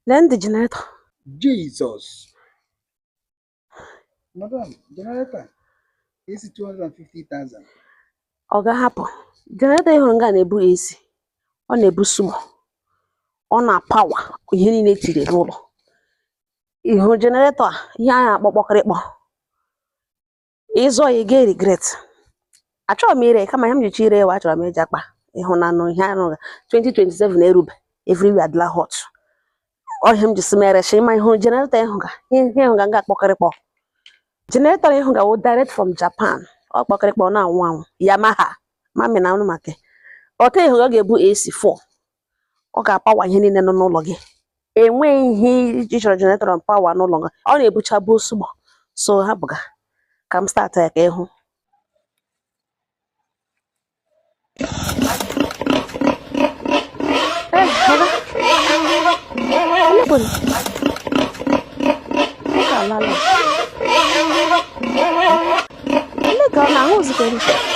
Lend the generator. Jesus. Madam, generator is 250,000. Oga happen. Generator ịhụrụ nga na-ebu AC. Ọ na-ebu sumo. Ọ na power ihe niile tiri n'ụlọ. Ihu generator a ihe a na-akpọ kpọkịrịkpọ. Ịzọ ya ga regret. Achọrọ m ire kama ihe m ji ire wa achọrọ m eji akpa. Ịhụ na nụ ihe anụ 2027 erube everywhere adịla hot. Ọ ihe m ji si mere shi ma ihu generator ịhụ ga nga kpọkịrịkpọ. Generator ịhụ ga wo direct from Japan. Ọ kpọkịrịkpọ na-anwụ anwụ. Yamaha mami na anụ maka. Ọka ịhụ ga ga-ebu AC4. Ọ ga-apawa ihe niile nọ n'ụlọ gị. Enweghị ihe iji chọrọ generator and power n'ụlọ gị. Ọ na-ebucha bụ sugbo. So ha buga. Ka m start ya ka ịhụ. Legal na ahụ zikere.